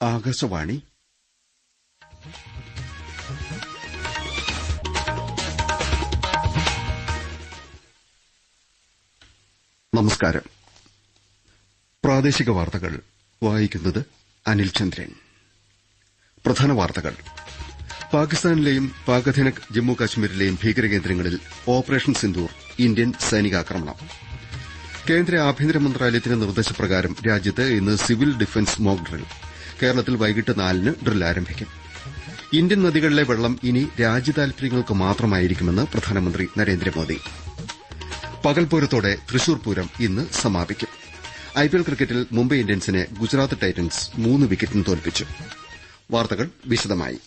ആകാശവാണി നമസ്കാരം. പ്രാദേശിക വാർത്തകൾ വായിക്കുന്നത് അനിൽ ചന്ദ്രൻ. പ്രധാന വാർത്തകൾ. പാകിസ്ഥാനിലെയും പാകധീന ജമ്മു കശ്മീരിലെയും ഭീകരകേന്ദ്രങ്ങളിൽ ഓപ്പറേഷൻ സിന്ദൂർ ഇന്ത്യൻ സൈനികാക്രമണം. കേന്ദ്ര ആഭ്യന്തര മന്ത്രാലയത്തിന്റെ നിർദ്ദേശപ്രകാരം രാജ്യത്ത് ഇന്ന് സിവിൽ ഡിഫൻസ് മോക്ക് ഡ്രിൽ. കേരളത്തിൽ വൈകിട്ട് 4-ന് ഡ്രിൽ ആരംഭിക്കും. ഇന്ത്യൻ നദികളിലെ വെള്ളം ഇനി രാജ്യതാൽപര്യങ്ങൾക്ക് മാത്രമായിരിക്കുമെന്ന് പ്രധാനമന്ത്രി നരേന്ദ്രമോദി. പകൽപൂരത്തോടെ തൃശൂർ പൂരം ഇന്ന് സമാപിക്കും. ഐപിഎൽ ക്രിക്കറ്റിൽ മുംബൈ ഇന്ത്യൻസിനെ ഗുജറാത്ത് ടൈറ്റൻസ് 3 വിക്കറ്റിന് തോൽപ്പിച്ചു. വാർത്തകൾ വിശദമായി.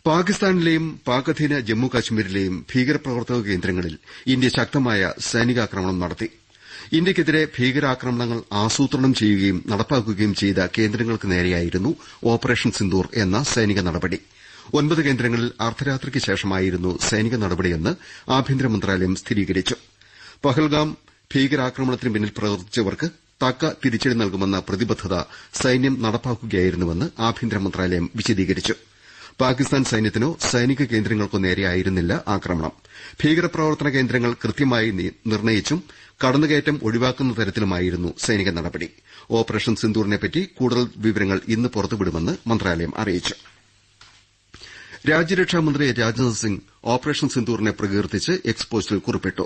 പാകിസ്ഥാനിലെയും പാകധീന ജമ്മു കശ്മീരിലെയും ഭീകരപ്രവർത്തക കേന്ദ്രങ്ങളിൽ ഇന്ത്യ ശക്തമായ സൈനികാക്രമണം നടത്തി. ഇന്ത്യക്കെതിരെ ഭീകരാക്രമണങ്ങൾ ആസൂത്രണം ചെയ്യുകയും നടപ്പാക്കുകയും ചെയ്ത കേന്ദ്രങ്ങൾക്ക് നേരെയായിരുന്നു ഓപ്പറേഷൻ സിന്ദൂർ എന്ന സൈനിക നടപടി. 9 കേന്ദ്രങ്ങളിൽ അർദ്ധരാത്രിക്ക് ശേഷമായിരുന്നു സൈനിക നടപടിയെന്ന് ആഭ്യന്തര മന്ത്രാലയം സ്ഥിരീകരിച്ചു. പഹൽഗാം ഭീകരാക്രമണത്തിന് പിന്നിൽ പ്രവർത്തിച്ചവർക്ക് തക്ക തിരിച്ചടി നൽകുമെന്ന പ്രതിബദ്ധത സൈന്യം നടപ്പാക്കുകയായിരുന്നുവെന്ന് ആഭ്യന്തര മന്ത്രാലയം വിശദീകരിച്ചു. പാകിസ്ഥാൻ സൈന്യത്തിനോ സൈനിക കേന്ദ്രങ്ങൾക്കോ നേരെയായിരുന്നില്ല ആക്രമണം. ഭീകരപ്രവർത്തന കേന്ദ്രങ്ങൾ കൃത്യമായി നിർണയിച്ചും കടന്നുകയറ്റം ഒഴിവാക്കുന്ന തരത്തിലുമായിരുന്നു സൈനിക നടപടി. ഓപ്പറേഷൻ സിന്ദൂറിനെപ്പറ്റി കൂടുതൽ വിവരങ്ങൾ ഇന്ന് പുറത്തുവിടുമെന്ന് മന്ത്രാലയം അറിയിച്ചു. രാജ്യരക്ഷാമന്ത്രി രാജ്നാഥ് സിംഗ് ഓപ്പറേഷൻ സിന്ദൂറിനെ പ്രകീർത്തിച്ച് എക്സ്പോസ്റ്റിൽ കുറിപ്പിട്ടു.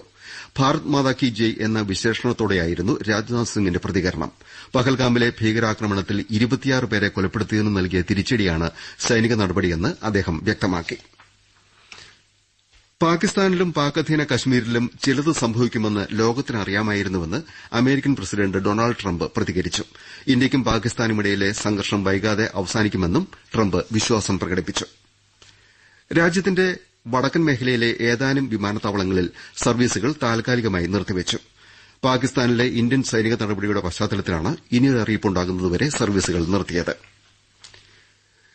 ഭാരത് മാതാ കി ജയ് എന്ന വിശേഷണത്തോടെയായിരുന്നു രാജ്നാഥ് സിംഗിന്റെ പ്രതികരണം. പഹൽഗാമിലെ ഭീകരാക്രമണത്തിൽ 26 പേരെ കൊലപ്പെടുത്തിയതിന് നൽകിയ തിരിച്ചടിയാണ് സൈനിക നടപടിയെന്ന് അദ്ദേഹം വ്യക്തമാക്കി. പാകിസ്ഥാനിലും പാകധീന കശ്മീരിലും ചിലത് സംഭവിക്കുമെന്ന് ലോകത്തിനറിയാമായിരുന്നുവെന്ന് അമേരിക്കൻ പ്രസിഡന്റ് ഡൊണാൾഡ് ട്രംപ് പ്രതികരിച്ചു. ഇന്ത്യയ്ക്കും പാകിസ്ഥാനുമിടയിലെ സംഘർഷം വൈകാതെ അവസാനിക്കുമെന്നും ട്രംപ് വിശ്വാസം പ്രകടിപ്പിച്ചു. രാജ്യത്തിന്റെ വടക്കൻ മേഖലയിലെ ഏതാനും വിമാനത്താവളങ്ങളിൽ സർവീസുകൾ താൽക്കാലികമായി നിർത്തിവെച്ചു. പാകിസ്ഥാനിലെ ഇന്ത്യൻ സൈനിക നടപടിയുടെ പശ്ചാത്തലത്തിലാണ് ഇനിയൊരു അറിയിപ്പുണ്ടാകുന്നതുവരെ സർവീസുകൾ നിർത്തിയത്.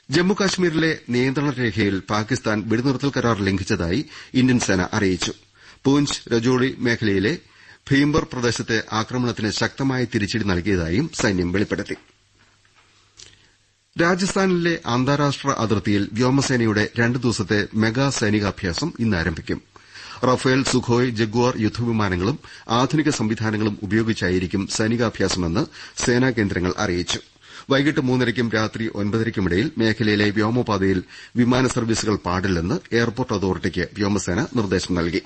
ജമ്മുകശ്മീരിലെ നിയന്ത്രണ രേഖയിൽ പാകിസ്ഥാൻ വെടിനിർത്തൽ കരാർ ലംഘിച്ചതായി ഇന്ത്യൻ സേന അറിയിച്ചു. പൂഞ്ച് രജോളി മേഖലയിലെ ഭീംബർ പ്രദേശത്തെ ആക്രമണത്തിന് ശക്തമായ തിരിച്ചടി നൽകിയതായും സൈന്യം വെളിപ്പെടുത്തി. രാജസ്ഥാനിലെ അന്താരാഷ്ട്ര അതിർത്തിയിൽ വ്യോമസേനയുടെ 2 ദിവസത്തെ മെഗാ സൈനികാഭ്യാസം ഇന്ന് ആരംഭിക്കും. റഫേൽ, സുഖോയ്, ജഗ്വാർ യുദ്ധവിമാനങ്ങളും ആധുനിക സംവിധാനങ്ങളും ഉപയോഗിച്ചായിരിക്കും സൈനികാഭ്യാസമെന്ന് സേനാ കേന്ദ്രങ്ങൾ അറിയിച്ചു. വൈകിട്ട് 3:30നും രാത്രി 9:30നുമിടയിൽ മേഖലയിലെ വ്യോമപാതയിൽ വിമാന സർവീസുകൾ പാടില്ലെന്ന് എയർപോർട്ട് അതോറിറ്റിക്ക് വ്യോമസേന നിർദ്ദേശം നൽകി.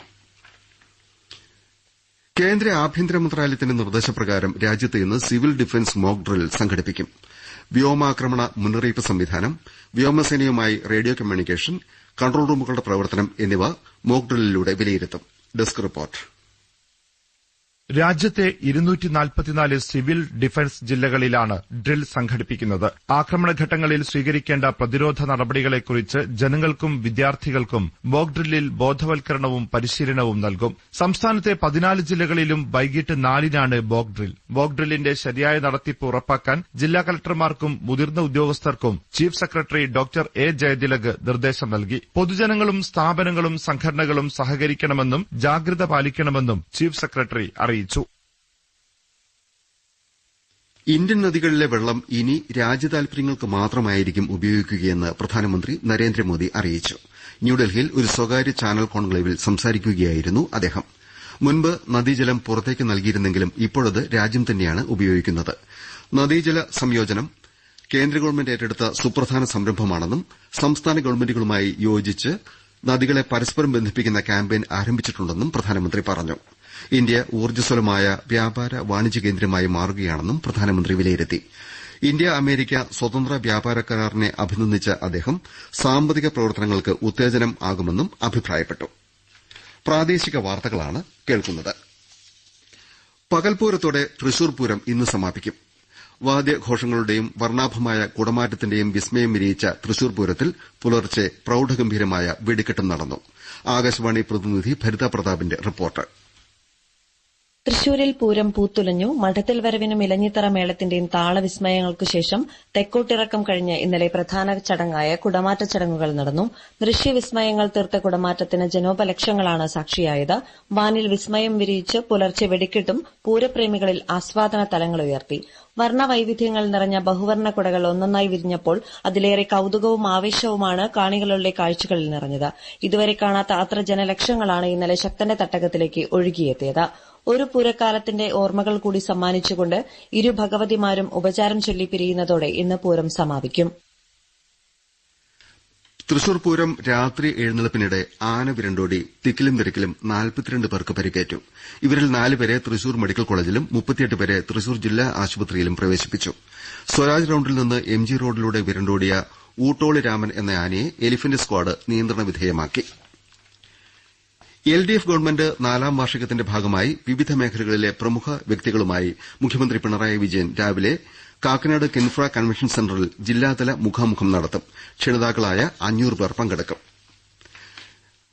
കേന്ദ്ര ആഭ്യന്തര മന്ത്രാലയത്തിന്റെ നിർദ്ദേശപ്രകാരം രാജ്യത്ത് ഇന്ന് സിവിൽ ഡിഫൻസ് മോക്ക് ഡ്രിൽ സംഘടിപ്പിക്കും. വ്യോമാക്രമണ മുന്നറിയിപ്പ് സംവിധാനം, വ്യോമസേനയുമായി റേഡിയോ കമ്മ്യൂണിക്കേഷൻ, കൺട്രോൾ റൂമുകളുടെ പ്രവർത്തനം എന്നിവ മോക്ക് ഡ്രില്ലിലൂടെ വിലയിരുത്തും. Desk report. രാജ്യത്തെ 244 സിവിൽ ഡിഫൻസ് ജില്ലകളിലാണ് ഡ്രിൽ സംഘടിപ്പിക്കുന്നത്. ആക്രമണഘട്ടങ്ങളിൽ സ്വീകരിക്കേണ്ട പ്രതിരോധ നടപടികളെക്കുറിച്ച് ജനങ്ങൾക്കും വിദ്യാർത്ഥികൾക്കും മോക്ക് ഡ്രില്ലിൽ ബോധവൽക്കരണവും പരിശീലനവും നൽകും. സംസ്ഥാനത്തെ 14 ജില്ലകളിലും വൈകിട്ട് 4-നാണ് മോക്ക് ഡ്രിൽ. മോക്ക് ഡ്രില്ലിന്റെ ശരിയായ നടത്തിപ്പ് ഉറപ്പാക്കാൻ ജില്ലാ കലക്ടർമാർക്കും മുതിർന്ന ഉദ്യോഗസ്ഥർക്കും chief secretary doctor A Jayathilak നിർദ്ദേശം നൽകി. പൊതുജനങ്ങളും സ്ഥാപനങ്ങളും സംഘടനകളും സഹകരിക്കണമെന്നും ജാഗ്രത പാലിക്കണമെന്നും ചീഫ് സെക്രട്ടറി അറിയിച്ചു. ഇന്ത്യൻ നദികളിലെ വെള്ളം ഇനി രാജ്യതാൽപര്യങ്ങൾക്ക് മാത്രമായിരിക്കും ഉപയോഗിക്കുകയെന്ന് പ്രധാനമന്ത്രി നരേന്ദ്രമോദി അറിയിച്ചു. ന്യൂഡൽഹിയിൽ ഒരു സ്വകാര്യ ചാനൽ കോൺക്ലേവിൽ സംസാരിക്കുകയായിരുന്നു അദ്ദേഹം. മുൻപ് നദീജലം പുറത്തേക്ക് നൽകിയിരുന്നെങ്കിലും ഇപ്പോഴത് രാജ്യം തന്നെയാണ് ഉപയോഗിക്കുന്നത്. നദീജല സംയോജനം കേന്ദ്ര ഗവൺമെന്റ് ഏറ്റെടുത്ത സുപ്രധാന സംരംഭമാണെന്നും സംസ്ഥാന ഗവൺമെന്റുകളുമായി യോജിച്ച് നദികളെ പരസ്പരം ബന്ധിപ്പിക്കുന്ന ക്യാമ്പയിൻ ആരംഭിച്ചിട്ടുണ്ടെന്നും പ്രധാനമന്ത്രി പറഞ്ഞു. ഇന്ത്യ ഊർജ്ജസ്വലമായ വ്യാപാര വാണിജ്യ കേന്ദ്രമായി മാറുകയാണെന്നും പ്രധാനമന്ത്രി വിലയിരുത്തി. ഇന്ത്യ അമേരിക്ക സ്വതന്ത്ര വ്യാപാര കരാറിനെ അഭിനന്ദിച്ച അദ്ദേഹം സാമ്പത്തിക പ്രവർത്തനങ്ങൾക്ക് ഉത്തേജനം ആകുമെന്നും അഭിപ്രായപ്പെട്ടു. പകൽപൂരത്തോടെ തൃശൂർ പൂരം ഇന്ന് സമാപിക്കും. വാദ്യഘോഷങ്ങളുടെയും വർണ്ണാഭമായ കുടമാറ്റത്തിന്റെയും വിസ്മയം വിരിയിച്ച തൃശൂർ പൂരത്തിൽ പുലർച്ചെ പ്രൌഢഗംഭീരമായ വെടിക്കെട്ടും നടന്നു. ആകാശവാണി പ്രതിനിധി ഭരിത പ്രതാപിന്റെ റിപ്പോർട്ട്. തൃശൂരിൽ പൂരം പൂത്തുലഞ്ഞു. മഠത്തിൽ വരവിനും ഇലഞ്ഞിത്തറ മേളത്തിന്റെയും താളവിസ്മയങ്ങൾക്കു ശേഷം തെക്കോട്ടിറക്കം കഴിഞ്ഞ് ഇന്നലെ പ്രധാന ചടങ്ങായ കുടമാറ്റ ചടങ്ങുകൾ നടന്നു. ദൃശ്യവിസ്മയങ്ങൾ തീർത്ത കുടമാറ്റത്തിന് ജനോപലക്ഷങ്ങളാണ് സാക്ഷിയായത്. വാനിൽ വിസ്മയം വിരിയിച്ച് പുലർച്ചെ വെടിക്കെട്ടും പൂരപ്രേമികളിൽ ആസ്വാദന തലങ്ങളുയർത്തി. വർണ്ണവൈവിധ്യങ്ങൾ നിറഞ്ഞ ബഹുവർണ്ണ കുടകൾ ഒന്നൊന്നായി വിരിഞ്ഞപ്പോൾ അതിലേറെ കൌതുകവും ആവേശവുമാണ് കാണികളുടെ കാഴ്ചകളിൽ നിറഞ്ഞത്. ഇതുവരെ കാണാത്ത അത്ര ജനലക്ഷങ്ങളാണ് ഇന്നലെ ശക്തന്റെ തട്ടകത്തിലേക്ക് ഒഴുകിയെത്തിയത്. ഒരു പൂരക്കാലത്തിന്റെ ഓർമ്മകൾ കൂടി സമ്മാനിച്ചുകൊണ്ട് ഇരു ഭഗവതിമാരും ഉപചാരം ചൊല്ലി പിരിയുന്നതോടെ ഇന്ന് പൂരം സമാപിക്കും. തൃശൂർ പൂരം രാത്രി എഴുന്നള്ളിപ്പിനിടെ ആന വിരണ്ടോടി തിക്കിലും തിരക്കിലും 42 പേർക്ക് പരിക്കേറ്റു. ഇവരിൽ 4 പേരെ തൃശൂർ മെഡിക്കൽ കോളേജിലും 38 പേരെ തൃശൂർ ജില്ലാ ആശുപത്രിയിലും പ്രവേശിപ്പിച്ചു. സ്വരാജ് റൌണ്ടിൽ നിന്ന് MG റോഡിലൂടെ വിരണ്ടോടിയ ഊട്ടോളി രാമൻ എന്ന ആനയെ എലിഫന്റ് സ്ക്വാഡ് നിയന്ത്രണ വിധേയമാക്കി. LDF ഗവൺമെന്റ് 4ാം വാർഷികത്തിന്റെ ഭാഗമായി വിവിധ മേഖലകളിലെ പ്രമുഖ വ്യക്തികളുമായി മുഖ്യമന്ത്രി പിണറായി വിജയൻ രാവിലെ കാക്കനാട് കിൻഫ്ര കൺവെൻഷൻ സെന്ററിൽ ജില്ലാതല മുഖാമുഖം നടത്തും. ക്ഷണിതാക്കളായ 500 പേർ പങ്കെടുക്കും.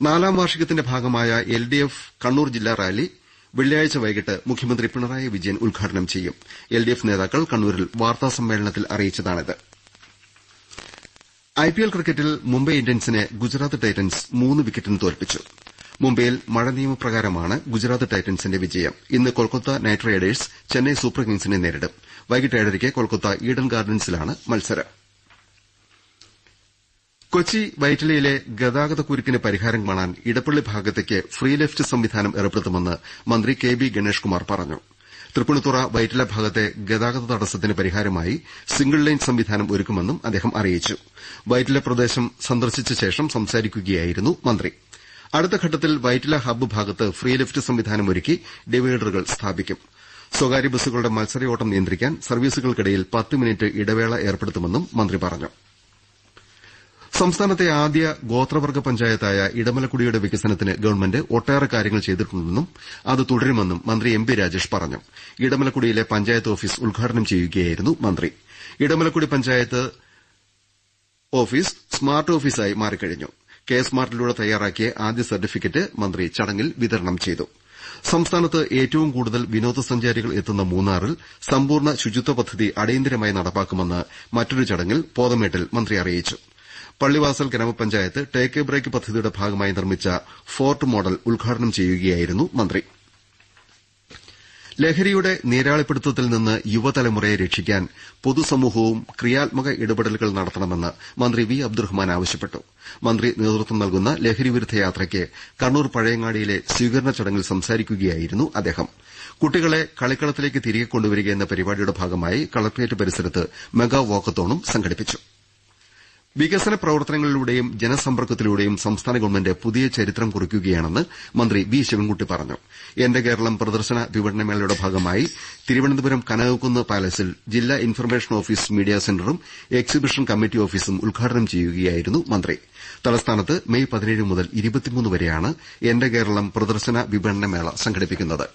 4ാം വാർഷികത്തിന്റെ ഭാഗമായ LDF കണ്ണൂർ ജില്ലാ റാലി വെള്ളിയാഴ്ച വൈകിട്ട് മുഖ്യമന്ത്രി പിണറായി വിജയൻ ഉദ്ഘാടനം ചെയ്യും. LDF നേതാക്കൾ കണ്ണൂരിൽ വാർത്താസമ്മേളനത്തിൽ അറിയിച്ചതാണിത്. IPL ക്രിക്കറ്റിൽ മുംബൈ ഇന്ത്യൻസിനെ ഗുജറാത്ത് ടൈറ്റൻസ് 3 വിക്കറ്റിന് തോൽപ്പിച്ചു. മുംബൈയിൽ മഴ നിയമപ്രകാരമാണ് ഗുജറാത്ത് ടൈറ്റൻസിന്റെ വിജയം. ഇന്ന് Kolkata night Riders Chennai super കിങ്സിനെ നേരിടും. വൈകിട്ട് 7:30 കൊൽക്കത്ത ഈഡൻ ഗാർഡൻസിലാണ് മത്സരം. കൊച്ചി വൈറ്റിലയിലെ ഗതാഗതക്കുരുക്കിന് പരിഹാരം കാണാൻ ഇടപ്പള്ളി ഭാഗത്തേക്ക് ഫ്രീ ലെഫ്റ്റ് സംവിധാനം ഏർപ്പെടുത്തുമെന്ന് മന്ത്രി KB ഗണേഷ് കുമാർ പറഞ്ഞു. തൃപ്പൂണിത്തുറ വൈറ്റില ഭാഗത്തെ ഗതാഗത തടസ്സത്തിന് പരിഹാരമായി സിംഗിൾ ലൈൻ സംവിധാനം ഒരുക്കുമെന്നും അദ്ദേഹം അറിയിച്ചു. വൈറ്റില പ്രദേശം സന്ദർശിച്ച ശേഷം സംസാരിക്കുകയായിരുന്നു മന്ത്രി. അടുത്ത ഘട്ടത്തിൽ വൈറ്റില ഹബ്ബ് ഭാഗത്ത് ഫ്രീ ലെഫ്റ്റ് സംവിധാനമൊരുക്കി ഡിവൈഡറുകൾ സ്ഥാപിക്കും. സ്വകാര്യ ബസ്സുകളുടെ മത്സരയോട്ടം നിയന്ത്രിക്കാൻ സർവീസുകൾക്കിടയിൽ 10 മിനിറ്റ് ഇടവേള ഏർപ്പെടുത്തുമെന്നും മന്ത്രി പറഞ്ഞു. സംസ്ഥാനത്തെ ആദ്യ ഗോത്രവർഗ്ഗ പഞ്ചായത്തായ ഇടമലക്കുടിയുടെ വികസനത്തിന് ഗവൺമെന്റ് ഒട്ടേറെ കാര്യങ്ങൾ ചെയ്തിട്ടുണ്ടെന്നും അത് തുടരുമെന്നും മന്ത്രി MB രാജേഷ് പറഞ്ഞു. ഇടമലക്കുടിയിലെ പഞ്ചായത്ത് ഓഫീസ് ഉദ്ഘാടനം ചെയ്യുകയായിരുന്നു മന്ത്രി. ഇടമലക്കുടി പഞ്ചായത്ത് ഓഫീസ് സ്മാർട്ട് ഓഫീസായി മാറിക്കഴിഞ്ഞു. സ്മാർട്ടിലൂടെ തയ്യാറാക്കിയ ആദ്യ സർട്ടിഫിക്കറ്റ് മന്ത്രി ചടങ്ങിൽ വിതരണം ചെയ്തു. സംസ്ഥാനത്ത് ഏറ്റവും കൂടുതൽ വിനോദസഞ്ചാരികൾ എത്തുന്ന മൂന്നാറിൽ സമ്പൂർണ്ണ ശുചിത്വ പദ്ധതി അടിയന്തരമായി നടപ്പാക്കുമെന്ന് മറ്റൊരു ചടങ്ങിൽ പോതമേട്ടിൽ മന്ത്രി അറിയിച്ചു. പള്ളിവാസൽ ഗ്രാമപഞ്ചായത്ത് ടേക്ക് എ ബ്രേക്ക് പദ്ധതിയുടെ ഭാഗമായി നിർമ്മിച്ച ഫോർട്ട് മോഡൽ ഉദ്ഘാടനം ചെയ്യുകയായിരുന്നു മന്ത്രി. ലഹരിയുടെ നീരാളിപ്പിടുത്തത്തിൽ നിന്ന് യുവതലമുറയെ രക്ഷിക്കാൻ പൊതുസമൂഹവും ക്രിയാത്മക ഇടപെടലുകൾ നടത്തണമെന്ന് മന്ത്രി വി അബ്ദുറഹ്മാൻ ആവശ്യപ്പെട്ടു. മന്ത്രി നേതൃത്വം നൽകുന്ന ലഹരിവിരുദ്ധ യാത്രയ്ക്ക് കണ്ണൂർ പഴയങ്ങാടിയിലെ സ്വീകരണ ചടങ്ങിൽ സംസാരിക്കുകയായിരുന്നു അദ്ദേഹം. കുട്ടികളെ കളിക്കളത്തിലേക്ക് തിരികെ കൊണ്ടുവരിക എന്ന പരിപാടിയുടെ ഭാഗമായി കളക്ട്രേറ്റ് പരിസരത്ത് മെഗാ വാക്കത്തോണും സംഘടിപ്പിച്ചു. വികസന പ്രവർത്തനങ്ങളിലൂടെയും ജനസമ്പർക്കത്തിലൂടെയും സംസ്ഥാന ഗവൺമെന്റ് പുതിയ ചരിത്രം കുറിക്കുകയാണെന്ന് മന്ത്രി വി ശിവൻകുട്ടി പറഞ്ഞു. എന്റെ കേരളം പ്രദർശന വിപണനമേളയുടെ ഭാഗമായി തിരുവനന്തപുരം കനകക്കുന്ന് പാലസിൽ ജില്ലാ ഇൻഫർമേഷൻ ഓഫീസ് മീഡിയ സെന്ററും എക്സിബിഷൻ കമ്മിറ്റി ഓഫീസും ഉദ്ഘാടനം ചെയ്യുകയായിരുന്നു മന്ത്രി. തലസ്ഥാനത്ത് മെയ് 17 മുതൽ 23 വരെയാണ് എന്റെ കേരളം പ്രദർശന വിപണനമേള സംഘടിപ്പിക്കുന്നത്.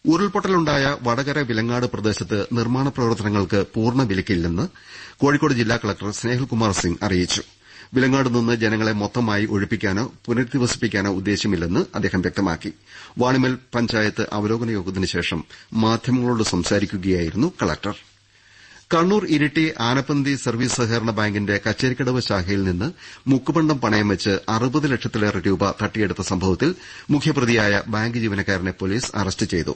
ഉരുൾപൊട്ടലുണ്ടായ വടകര വിലങ്ങാട് പ്രദേശത്ത് നിർമ്മാണ പ്രവർത്തനങ്ങൾക്ക് പൂർണ്ണ വിലക്കില്ലെന്ന് കോഴിക്കോട് ജില്ലാ കളക്ടർ സ്നേഹിൽകുമാർ സിംഗ് അറിയിച്ചു. വിലങ്ങാട് നിന്ന് ജനങ്ങളെ മൊത്തമായി ഒഴിപ്പിക്കാനോ പുനരധിവസിപ്പിക്കാനോ ഉദ്ദേശമില്ലെന്ന് അദ്ദേഹം വ്യക്തമാക്കി. വാണിമൽ പഞ്ചായത്ത് അവലോകന യോഗത്തിന് ശേഷം മാധ്യമങ്ങളോട് സംസാരിക്കുകയായിരുന്നു കളക്ടർ. കണ്ണൂർ ഇരിട്ടി ആനപ്പന്തി സർവീസ് സഹകരണ ബാങ്കിന്റെ കച്ചേരിക്കടവ് ശാഖയിൽ നിന്ന് മുക്കുപണ്ടം പണയം വെച്ച് 60 ലക്ഷത്തിലേറെ രൂപ തട്ടിയെടുത്ത സംഭവത്തിൽ മുഖ്യപ്രതിയായ ബാങ്ക് ജീവനക്കാരനെ പോലീസ് അറസ്റ്റ് ചെയ്തു.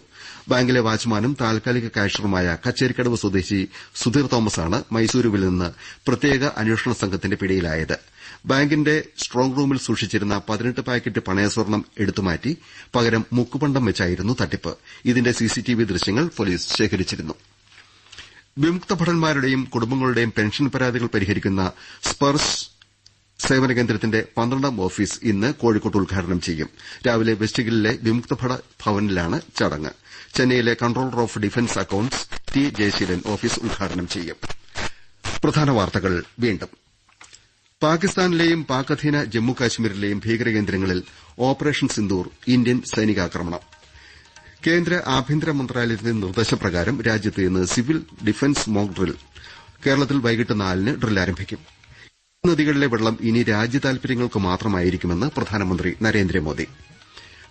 ബാങ്കിലെ വാച്ച്മാനും താൽക്കാലിക കാഷ്യറുമായ കച്ചേരിക്കടവ് സ്വദേശി സുധീർ തോമസാണ് മൈസൂരുവിൽ നിന്ന് പ്രത്യേക അന്വേഷണ സംഘത്തിന്റെ പിടിയിലായത്. ബാങ്കിന്റെ സ്ട്രോങ് റൂമിൽ സൂക്ഷിച്ചിരുന്ന 18 പാക്കറ്റ് പണയസ്വർണ്ണം എടുത്തുമാറ്റി പകരം മുക്കുപണ്ടം വെച്ചായിരുന്നു തട്ടിപ്പ്. ഇതിന്റെ സിസിടിവി ദൃശ്യങ്ങൾ പോലീസ് ശേഖരിച്ചിരുന്നു. വിമുക്ത ഭടന്മാരുടെയും കുടുംബങ്ങളുടെയും പെൻഷൻ പരാതികൾ പരിഹരിക്കുന്ന സ്പർശ് സേവന കേന്ദ്രത്തിന്റെ 12ാം ഓഫീസ് ഇന്ന് കോഴിക്കോട്ട് ഉദ്ഘാടനം ചെയ്യും. രാവിലെ വെസ്റ്റ്ഹില്ലിലെ വിമുക്ത ഭട ഭവനിലാണ് ചടങ്ങ്. ചെന്നൈയിലെ controller of defence accounts T Jayaseelan office ഉദ്ഘാടനം ചെയ്യും. പ്രധാന വാർത്തകൾ വീണ്ടും. പാകിസ്ഥാനിലെയും പാക് അധീന ജമ്മു കാശ്മീരിലെയും ഭീകരകേന്ദ്രങ്ങളിൽ ഓപ്പറേഷൻ സിന്ദൂർ ഇന്ത്യൻ സൈനികാക്രമണം. കേന്ദ്ര ആഭ്യന്തര മന്ത്രാലയത്തിന്റെ നിർദ്ദേശപ്രകാരം രാജ്യത്ത് ഇന്ന് സിവിൽ ഡിഫൻസ് മോക്ക് ഡ്രിൽ. കേരളത്തിൽ വൈകിട്ട് 4-ന് ഡ്രിൽ ആരംഭിക്കും. നദികളിലെ വെള്ളം ഇനി രാജ്യതാൽപര്യങ്ങൾക്ക് മാത്രമായിരിക്കുമെന്ന് പ്രധാനമന്ത്രി നരേന്ദ്രമോദി.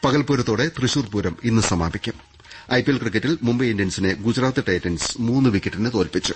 പകൽപൂരത്തോടെ തൃശൂർ പൂരം ഇന്ന് സമാപിക്കും. ഐപിഎൽ ക്രിക്കറ്റിൽ മുംബൈ ഇന്ത്യൻസിനെ ഗുജറാത്ത് ടൈറ്റൻസ് 3 വിക്കറ്റിന് തോൽപ്പിച്ചു.